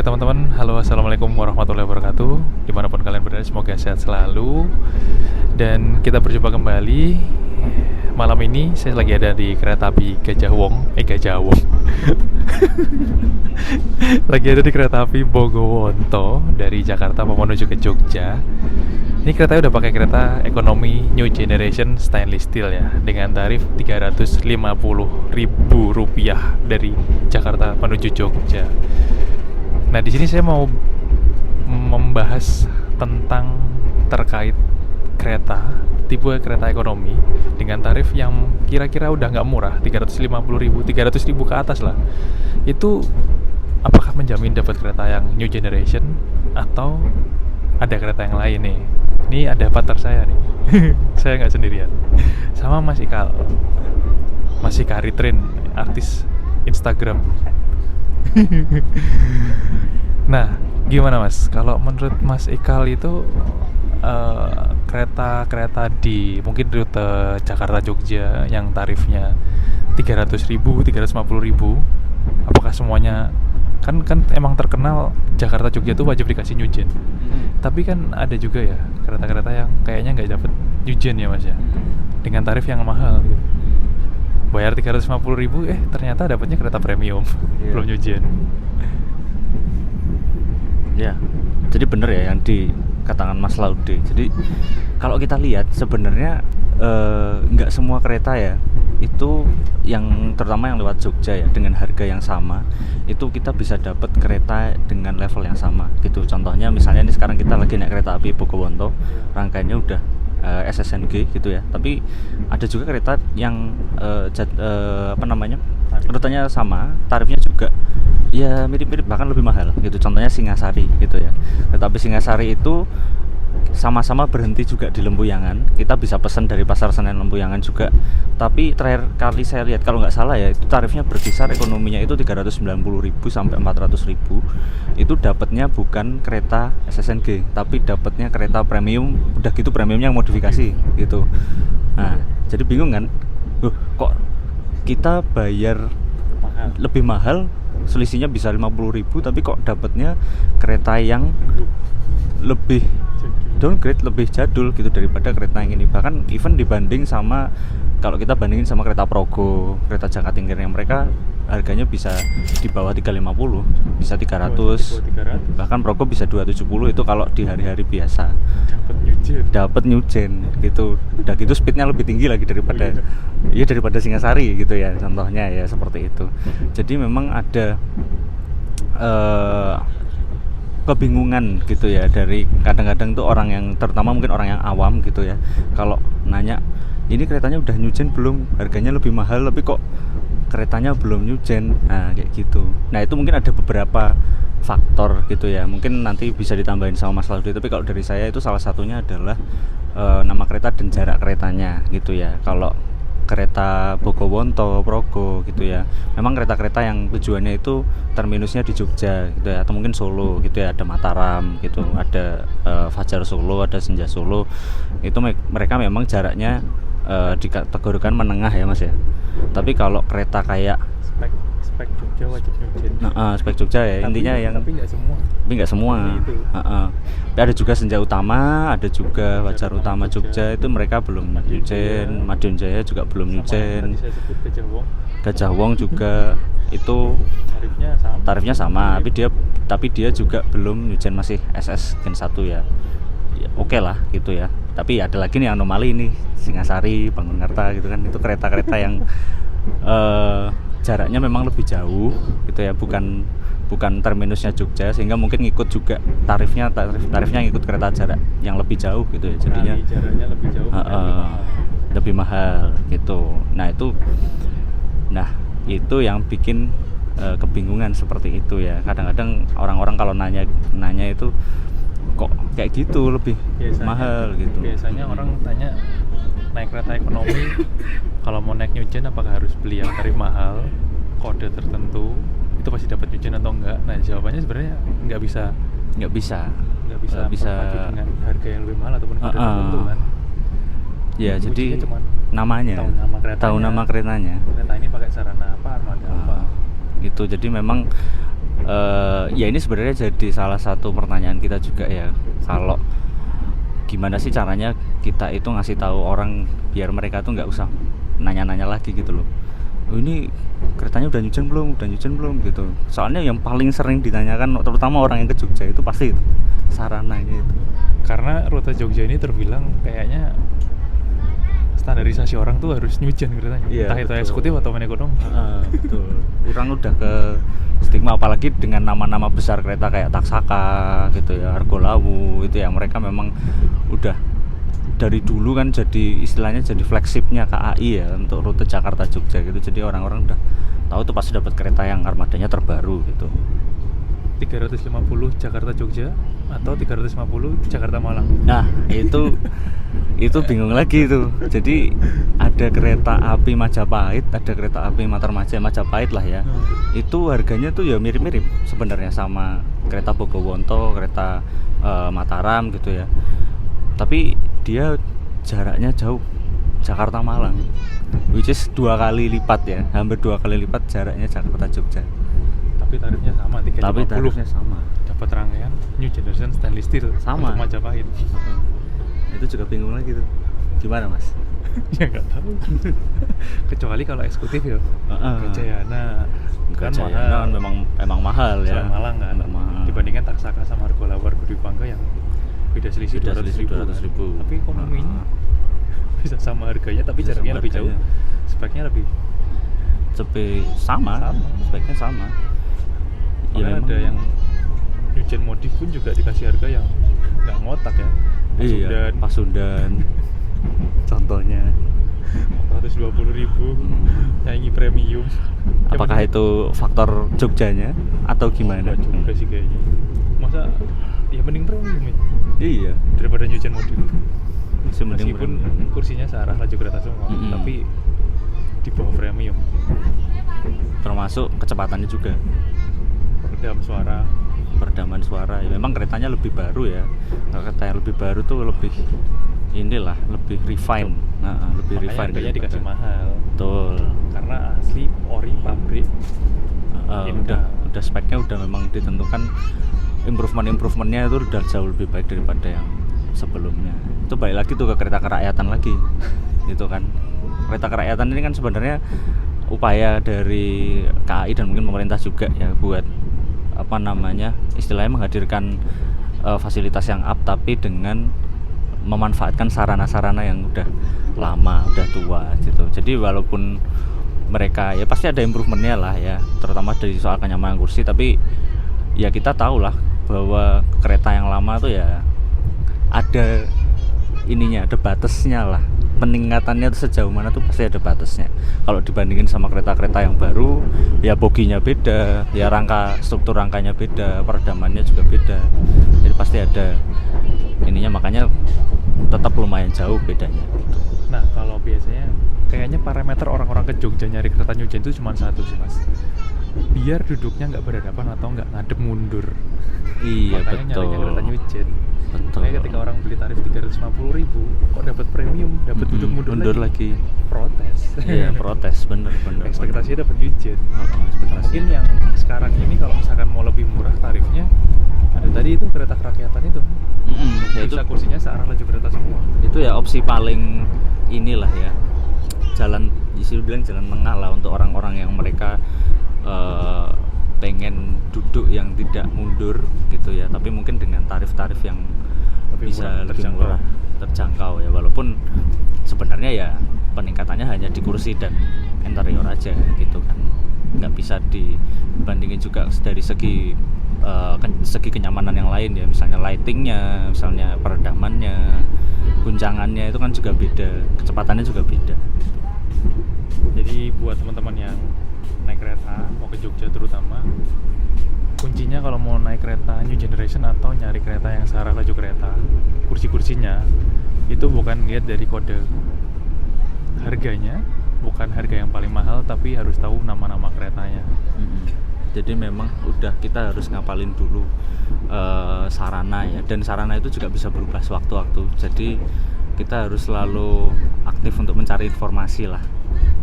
Oke teman-teman, halo assalamualaikum warahmatullahi wabarakatuh. Dimanapun kalian berada, semoga sehat selalu. Dan kita berjumpa kembali. Malam ini saya lagi ada di kereta api Gajah Wong. Gajah Wong. Lagi ada di kereta api Bogowonto dari Jakarta mau menuju ke Jogja. Ini keretanya udah pakai kereta ekonomi New Generation Stainless Steel ya, dengan tarif Rp350.000 dari Jakarta menuju Jogja. Nah, di sini saya mau membahas tentang terkait kereta, tipe kereta ekonomi dengan tarif yang kira-kira udah nggak murah, 350.000, 300.000 ke atas lah. Itu apakah menjamin dapat kereta yang new generation atau ada kereta yang lain nih? Ini ada partner saya nih. Saya nggak sendirian. Sama Mas Ikal. Mas Ikari Train, artis Instagram. Nah, gimana Mas? Kalau menurut Mas Ikal itu kereta-kereta di mungkin rute Jakarta Jogja yang tarifnya 300.000, 350.000, apakah semuanya kan emang terkenal Jakarta Jogja tuh wajib dikasih new gen. Tapi kan ada juga ya kereta-kereta yang kayaknya nggak dapet new gen ya Mas ya, dengan tarif yang mahal gitu. Bayar 350.000, ternyata dapatnya kereta premium, belum new gen. Ya, jadi bener ya yang dikatakan Mas Laude. Jadi kalau kita lihat sebenarnya nggak semua kereta ya itu yang terutama yang lewat Jogja ya dengan harga yang sama itu kita bisa dapat kereta dengan level yang sama gitu. Contohnya misalnya ini sekarang kita lagi naik kereta api Bogowonto, rangkaiannya udah SSNG gitu ya. Tapi ada juga kereta yang rutenya sama, tarifnya juga ya mirip-mirip bahkan lebih mahal gitu. Contohnya Singasari gitu ya. Tetapi Singasari itu sama-sama berhenti juga di Lempuyangan. Kita bisa pesan dari Pasar Senen Lempuyangan juga. Tapi terakhir kali saya lihat kalau nggak salah ya itu tarifnya berkisar ekonominya itu 390.000 sampai 400.000. Itu dapatnya bukan kereta SSNG, tapi dapatnya kereta premium. Udah gitu premiumnya modifikasi gitu. Nah, jadi bingung kan? Kok kita bayar lebih mahal, selisihnya bisa 50.000, tapi kok dapatnya kereta yang lebih downgrade, lebih jadul gitu daripada kereta yang ini. Bahkan even dibanding sama, kalau kita bandingin sama kereta Progo, kereta Jakatingkir yang mereka harganya bisa di bawah 350, bisa 300, bahkan Progo bisa 270 itu kalau di hari-hari biasa. Dapat new gen gitu. Udah gitu speednya lebih tinggi lagi daripada daripada Singasari gitu ya, contohnya ya seperti itu. Jadi memang ada kebingungan gitu ya dari kadang-kadang tuh orang yang terutama mungkin orang yang awam gitu ya, kalau nanya ini keretanya udah new gen belum, harganya lebih mahal tapi kok keretanya belum new gen. Nah kayak gitu. Nah itu mungkin ada beberapa faktor gitu ya, mungkin nanti bisa ditambahin sama Mas Laude. Tapi kalau dari saya itu salah satunya adalah nama kereta dan jarak keretanya gitu ya. Kalau kereta Bogowonto, Progo gitu ya, memang kereta-kereta yang tujuannya itu terminusnya di Jogja gitu ya, atau mungkin Solo gitu ya, ada Mataram gitu, ada Fajar Solo, ada Senja Solo. Itu mereka memang jaraknya dikategorikan menengah ya Mas ya. Tapi kalau kereta kayak spek Jogja wajib new gen. Spek Jogja ya, tapi, intinya yang tapi nggak semua. Tapi ada juga Senja Utama, ada juga Fajar Utama Jogja, itu mereka belum new gen. Madiun Jaya juga belum new gen. Gajah Wong juga itu tarifnya sama, tapi dia juga belum new gen, masih SS Gen 1 ya. Oke lah gitu ya. Tapi ada lagi nih anomali nih, Singasari, Bangunkarta gitu kan, itu kereta-kereta yang jaraknya memang lebih jauh gitu ya, bukan terminusnya Jogja, sehingga mungkin ngikut juga tarifnya ngikut kereta jarak yang lebih jauh gitu ya, jadinya jaraknya lebih jauh, lebih mahal gitu. Nah itu yang bikin kebingungan seperti itu ya. Kadang-kadang orang-orang kalau nanya itu kok kayak gitu lebih mahal gitu. Biasanya orang tanya naik kereta ekonomi kalau mau naik new gen apakah harus beli yang tarif mahal, kode tertentu itu pasti dapat new gen atau enggak. Nah jawabannya sebenarnya nggak bisa dengan harga yang lebih mahal ataupun kode tertentu kan ya. Jadi namanya tahu nama keretanya, kereta ini pakai sarana apa, armada apa gitu. Jadi memang Ya ini sebenarnya jadi salah satu pertanyaan kita juga ya, kalau gimana sih caranya kita itu ngasih tahu orang biar mereka tuh nggak usah nanya-nanya lagi gitu loh. Oh, ini keretanya udah nyucian belum gitu. Soalnya yang paling sering ditanyakan terutama orang yang ke Jogja itu pasti itu sarananya itu. Karena rute Jogja ini terbilang kayaknya standarisasi orang tuh harus nyucian keretanya. Iya, Entah itu betul. eksekutif atau ekonomi. Betul. Orang udah ke stigma, apalagi dengan nama-nama besar kereta kayak Taksaka gitu ya, Argolawu itu ya, mereka memang udah dari dulu kan jadi istilahnya jadi flagshipnya KAI ya untuk rute Jakarta Jogja gitu. Jadi orang-orang udah tahu tuh pasti dapat kereta yang armadanya terbaru gitu. 350 Jakarta Jogja atau 350 Jakarta Malang. Nah, itu bingung lagi itu. Jadi ada kereta api Majapahit, ada kereta api Majapahit lah ya. Itu harganya tuh ya mirip-mirip sebenarnya sama kereta Bogowonto, kereta Mataram gitu ya. Tapi dia jaraknya jauh, Jakarta Malang, which is 2 kali lipat ya, hampir 2 kali lipat jaraknya Jakarta Jogja. Tapi tarifnya sama, 350. Tapi tarifnya sama. Dapat rangkaian New Generation Stainless Steel Sama. untuk Majapahit. Itu juga bingung lagi tuh. Gimana, Mas? Ya nggak tahu. Kecuali kalau eksekutif ya. Gajayana kan mahal. memang mahal ya. Selain Malang kan. Mahal. Dibandingkan Taksaka sama Argolawu Dwi Bangga yang beda selisih 200.000. Tapi ekonominya bisa sama harganya tapi Bisa jaraknya sama lebih jauh. harganya. Speknya lebih sama. Speknya sama. Ya ada yang Nyucian modif pun juga dikasih harga yang nggak ngotak ya. Iya, Pasundan contohnya 120.000 nyanyi premium. apakah itu faktor Jogjanya atau gimana? Nggak juga sih kayaknya. Masa ya mending premium ya Iya, daripada Nyucian modif. masih mending Meskipun premium. kursinya searah laju kereta semua, tapi di bawah premium. Termasuk kecepatannya juga, Peredam suara. ya memang keretanya lebih baru ya. Kereta yang lebih baru tuh lebih lebih refine. Lebih Makanya refine harganya daripada- dikasih mahal. Betul. Karena asli ori pabrik. Udah speknya udah memang ditentukan, improvementnya itu udah jauh lebih baik daripada yang sebelumnya. Itu balik lagi tuh ke kereta kerakyatan lagi gitu kan. Kereta kerakyatan ini kan sebenarnya upaya dari KAI dan mungkin pemerintah juga ya buat istilahnya menghadirkan fasilitas yang up tapi dengan memanfaatkan sarana-sarana yang udah lama, udah tua gitu. Jadi walaupun mereka ya pasti ada improvementnya lah ya, terutama dari soal kenyamanan kursi, tapi ya kita tahu lah bahwa kereta yang lama tuh ya ada ada batasnya lah, peningkatannya tuh sejauh mana tuh pasti ada batasnya. Kalau dibandingin sama kereta-kereta yang baru ya boginya beda, ya struktur rangkanya beda, peredamannya juga beda, jadi pasti ada makanya tetap lumayan jauh bedanya. Nah, kalau biasanya kayaknya parameter orang-orang ke Jogja nyari kereta Nyucian itu cuma satu sih mas, biar duduknya nggak berhadapan atau nggak ngadep mundur. Iya, makanya betul. nyarinya kereta Nyucian. Betul. Makanya ketika orang beli tarif 350.000 kok dapat premium, dapat duduk mundur lagi. Protes. Iya, protes, bener. Ekspektasinya dapat Nyucian. Ekspektasi. Mungkin yang sekarang ini kalau misalkan mau lebih murah tarifnya, ada tadi itu kereta kerakyatan itu. Bisa kursinya searah laju kereta semua. Itu ya opsi paling ya, jalan tengah lah untuk orang-orang yang mereka pengen duduk yang tidak mundur gitu ya, tapi mungkin dengan tarif-tarif yang bisa lebih murah, terjangkau ya, walaupun sebenarnya ya peningkatannya hanya di kursi dan interior aja gitu kan, nggak bisa dibandingin juga dari segi kenyamanan yang lain ya, misalnya lightingnya, misalnya peredamannya, guncangannya itu kan juga beda, kecepatannya juga beda. Jadi buat teman-teman yang naik kereta mau ke Jogja terutama, kuncinya kalau mau naik kereta New Generation atau nyari kereta yang searah laju kereta, kursi-kursinya itu bukan lihat dari kode harganya, bukan harga yang paling mahal, tapi harus tahu nama-nama keretanya. Jadi memang kita harus ngapalin dulu sarana ya, dan sarana itu juga bisa berubah sewaktu-waktu. Jadi kita harus selalu aktif untuk mencari informasi lah.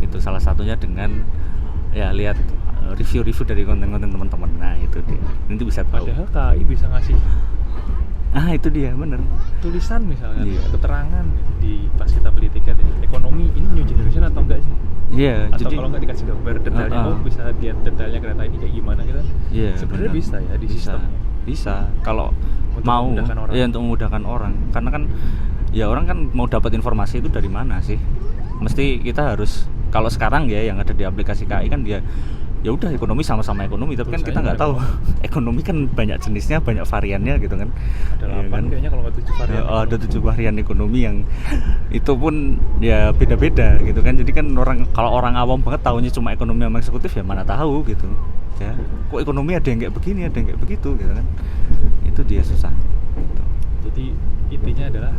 Itu salah satunya dengan ya lihat review-review dari konten-konten teman-teman. Nah itu dia, nanti bisa tahu. Padahal KAI bisa ngasih Itu dia bener. tulisan misalkan, Iya. keterangan di pas kita beli tiket ya, ekonomi ini new generation atau enggak sih? Iya, Atau jadi kalau nggak dikasih gambar detailnya, bisa lihat detailnya kereta ini kayak gimana gitu. iya, Sebenarnya benar. bisa ya di Bisa. sistemnya. Bisa kalau Untuk mau memudahkan orang. ya, untuk memudahkan orang, karena kan ya orang kan mau dapat informasi itu dari mana sih, mesti kita harus, kalau sekarang ya yang ada di aplikasi KAI kan dia ya udah ekonomi sama-sama ekonomi, tapi kan kita Tulisannya nggak tahu ekonomi kan banyak jenisnya, banyak variannya gitu kan. Ada Iya 8 kan? kayaknya kalau nggak 7 varian. Ada 7 varian ekonomi yang itu pun ya beda-beda gitu kan. Jadi kan kalau orang awam banget tahunya cuma ekonomi sama eksekutif, ya mana tahu gitu ya, kok ekonomi ada yang kayak begini, ada yang kayak begitu gitu kan. Itu dia susah gitu. Jadi intinya adalah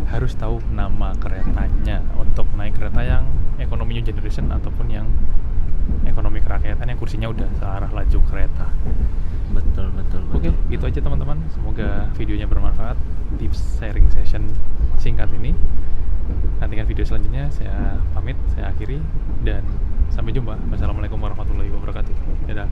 harus tahu nama keretanya untuk naik kereta yang ekonomi new generation ataupun yang ekonomi kerakyatan yang kursinya udah searah laju kereta. Betul. Oke, gitu aja teman-teman. Semoga videonya bermanfaat. Tips sharing session singkat ini. Nantikan video selanjutnya. Saya pamit, saya akhiri, dan sampai jumpa. Wassalamualaikum warahmatullahi wabarakatuh. Dadah.